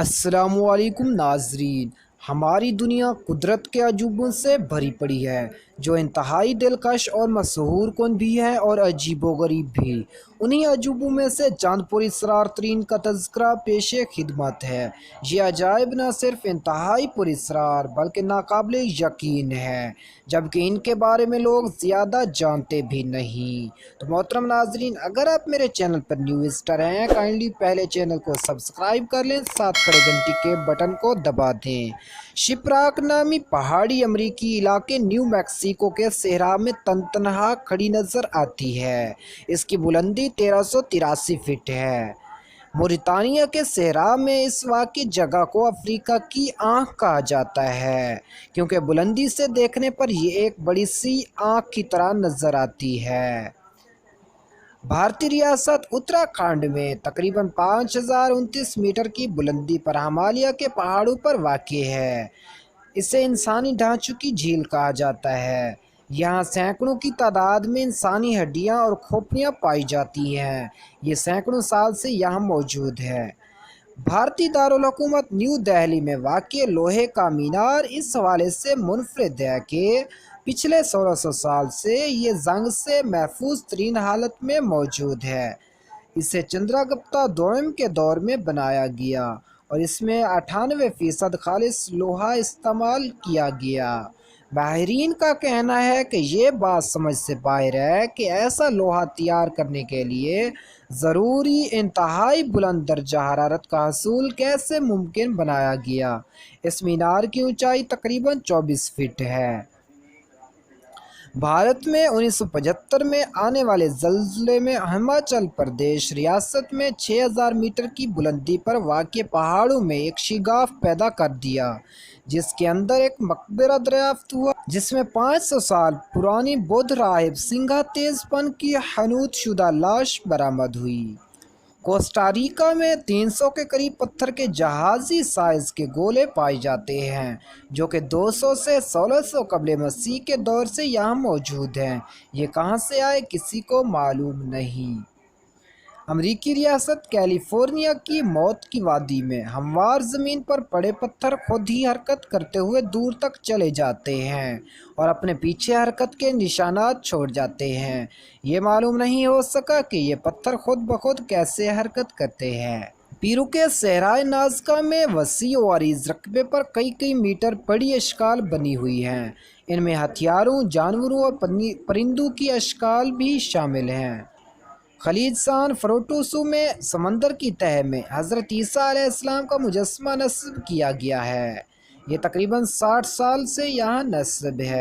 السلام علیکم ناظرین، ہماری دنیا قدرت کے عجوبوں سے بھری پڑی ہے جو انتہائی دلکش اور مسحور کن بھی ہے اور عجیب و غریب بھی۔ انہی عجوبوں میں سے چند پر اسرار ترین کا تذکرہ پیش خدمت ہے۔ یہ عجائب نہ صرف انتہائی پر اسرار بلکہ ناقابل یقین ہے، جبکہ ان کے بارے میں لوگ زیادہ جانتے بھی نہیں۔ تو محترم ناظرین، اگر آپ میرے چینل پر نیو وزٹر ہیں، کائنڈلی پہلے چینل کو سبسکرائب کر لیں، ساتھ کھڑے گھنٹی کے بٹن کو دبا دیں۔ شپراک نامی پہاڑی امریکی علاقے نیو میکسیکو کے صحرا میں تنہا کھڑی نظر آتی ہے۔ اس کی بلندی 1383 فٹ ہے۔ موریطانیہ کے صحرا میں اس واقع جگہ کو افریقہ کی آنکھ کہا جاتا ہے، کیونکہ بلندی سے دیکھنے پر یہ ایک بڑی سی آنکھ کی طرح نظر آتی ہے۔ بھارتی ریاست اتراکھنڈ میں تقریباً 5029 میٹر کی بلندی پر ہمالیہ کے پہاڑوں پر واقع ہے۔ اسے انسانی ڈھانچوں کی جھیل کہا جاتا ہے۔ یہاں سینکڑوں کی تعداد میں انسانی ہڈیاں اور کھوپڑیاں پائی جاتی ہیں۔ یہ سینکڑوں سال سے یہاں موجود ہے۔ بھارتی دارالحکومت نیو دہلی میں واقع لوہے کا مینار اس حوالے سے منفرد ہے کہ پچھلے 1600 سال سے یہ زنگ سے محفوظ ترین حالت میں موجود ہے۔ اسے چندرا گپتا دوئم کے دور میں بنایا گیا اور اس میں 98% خالص لوہا استعمال کیا گیا۔ ماہرین کا کہنا ہے کہ یہ بات سمجھ سے باہر ہے کہ ایسا لوہا تیار کرنے کے لیے ضروری انتہائی بلند درجہ حرارت کا حصول کیسے ممکن بنایا گیا۔ اس مینار کی اونچائی تقریباً 24 فٹ ہے۔ بھارت میں 1975 میں آنے والے زلزلے میں ہماچل پردیش ریاست میں 6000 میٹر کی بلندی پر واقع پہاڑوں میں ایک شگاف پیدا کر دیا، جس کے اندر ایک مقبرہ دریافت ہوا جس میں 500 سال پرانی بدھ راہب سنگھا تیز پن کی حنوط شدہ لاش برآمد ہوئی۔ کوسٹاریکا میں 300 کے قریب پتھر کے جہازی سائز کے گولے پائے جاتے ہیں، جو کہ 200 سے 1600 قبل مسیح کے دور سے یہاں موجود ہیں۔ یہ کہاں سے آئے کسی کو معلوم نہیں۔ امریکی ریاست کیلیفورنیا کی موت کی وادی میں ہموار زمین پر پڑے پتھر خود ہی حرکت کرتے ہوئے دور تک چلے جاتے ہیں اور اپنے پیچھے حرکت کے نشانات چھوڑ جاتے ہیں۔ یہ معلوم نہیں ہو سکا کہ یہ پتھر خود بخود کیسے حرکت کرتے ہیں۔ پیرو کے صحرائے نازکا میں وسیع و عریض رقبے پر کئی میٹر بڑی اشکال بنی ہوئی ہیں۔ ان میں ہتھیاروں، جانوروں اور پرندوں کی اشکال بھی شامل ہیں۔ خلیج سان فروٹوسو میں سمندر کی تہہ میں حضرت عیسیٰ علیہ السلام کا مجسمہ نصب کیا گیا ہے۔ یہ تقریباً 60 سال سے یہاں نصب ہے۔